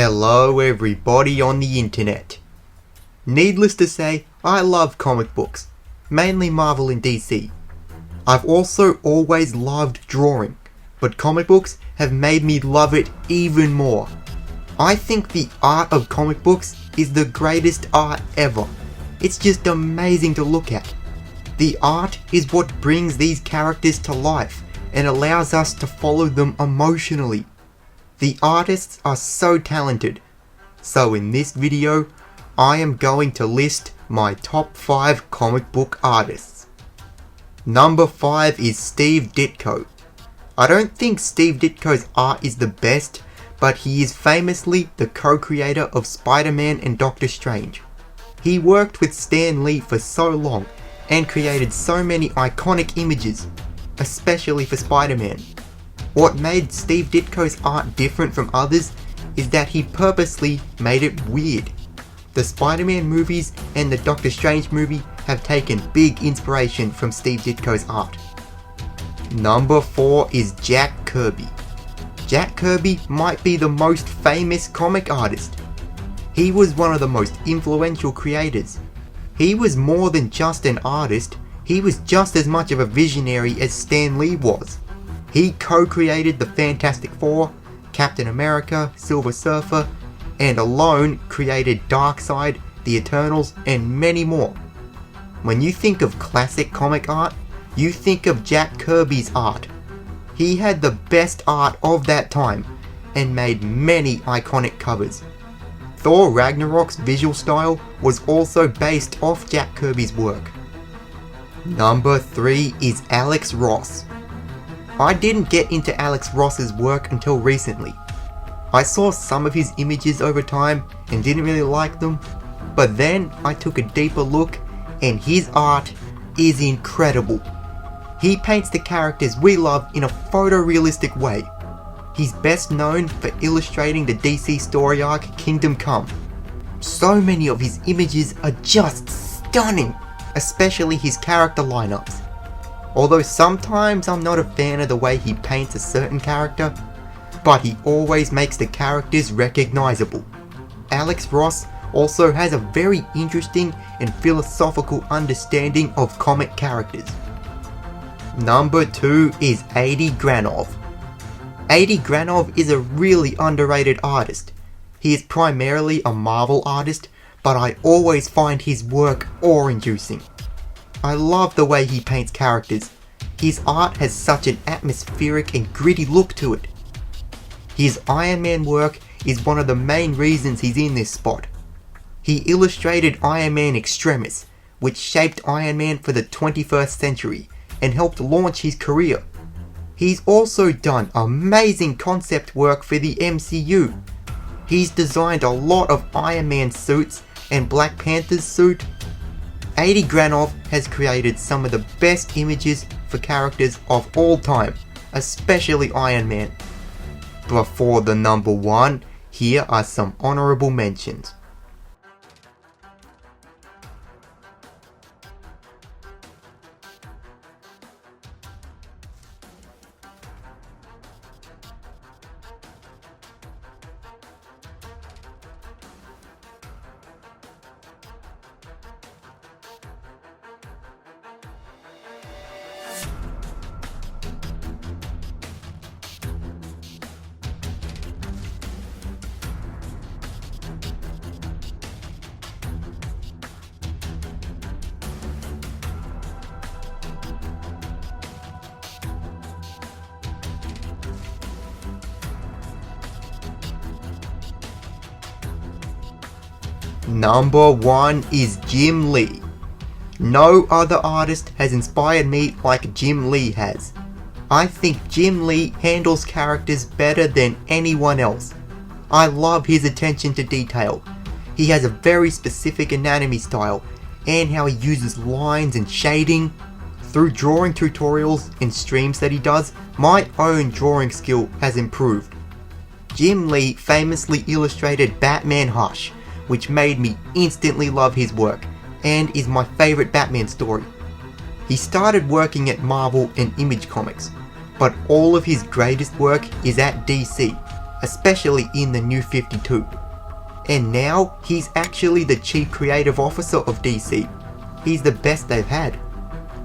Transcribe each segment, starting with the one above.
Hello everybody on the internet. Needless to say, I love comic books, mainly Marvel and DC. I've also always loved drawing, but comic books have made me love it even more. I think the art of comic books is the greatest art ever. It's just amazing to look at. The art is what brings these characters to life and allows us to follow them emotionally. The artists are so talented. So in this video, I am going to list my top 5 comic book artists. Number 5 is Steve Ditko. I don't think Steve Ditko's art is the best, but he is famously the co-creator of Spider-Man and Doctor Strange. He worked with Stan Lee for so long and created so many iconic images, especially for Spider-Man. What made Steve Ditko's art different from others is that he purposely made it weird. The Spider-Man movies and the Doctor Strange movie have taken big inspiration from Steve Ditko's art. Number 4 is Jack Kirby. Jack Kirby might be the most famous comic artist. He was one of the most influential creators. He was more than just an artist, he was just as much of a visionary as Stan Lee was. He co-created the Fantastic Four, Captain America, Silver Surfer, and alone created Darkseid, the Eternals, and many more. When you think of classic comic art, you think of Jack Kirby's art. He had the best art of that time, and made many iconic covers. Thor Ragnarok's visual style was also based off Jack Kirby's work. Number 3 is Alex Ross. I didn't get into Alex Ross's work until recently. I saw some of his images over time and didn't really like them, but then I took a deeper look and his art is incredible. He paints the characters we love in a photorealistic way. He's best known for illustrating the DC story arc Kingdom Come. So many of his images are just stunning, especially his character lineups. Although sometimes I'm not a fan of the way he paints a certain character, but he always makes the characters recognizable. Alex Ross also has a very interesting and philosophical understanding of comic characters. Number 2 is Andrei Granov. Andrei Granov is a really underrated artist. He is primarily a Marvel artist, but I always find his work awe-inducing. I love the way he paints characters. His art has such an atmospheric and gritty look to it. His Iron Man work is one of the main reasons he's in this spot. He illustrated Iron Man Extremis, which shaped Iron Man for the 21st century and helped launch his career. He's also done amazing concept work for the MCU. He's designed a lot of Iron Man suits and Black Panther's suit. Andrei Granov has created some of the best images for characters of all time, especially Iron Man. Before the number 1, here are some honorable mentions. Number 1 is Jim Lee. No other artist has inspired me like Jim Lee has. I think Jim Lee handles characters better than anyone else. I love his attention to detail. He has a very specific anatomy style and how he uses lines and shading. Through drawing tutorials and streams that he does, my own drawing skill has improved. Jim Lee famously illustrated Batman Hush, which made me instantly love his work, and is my favorite Batman story. He started working at Marvel and Image Comics, but all of his greatest work is at DC. especially in the New 52. And now, he's actually the Chief Creative Officer of DC. He's the best they've had.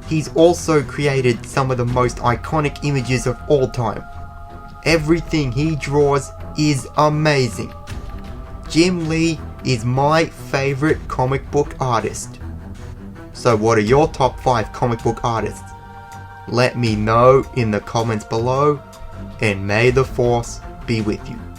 He's also created some of the most iconic images of all time. Everything he draws is amazing. Jim Lee is my favorite comic book artist. So what are your top 5 comic book artists? Let me know in the comments below, and may the Force be with you.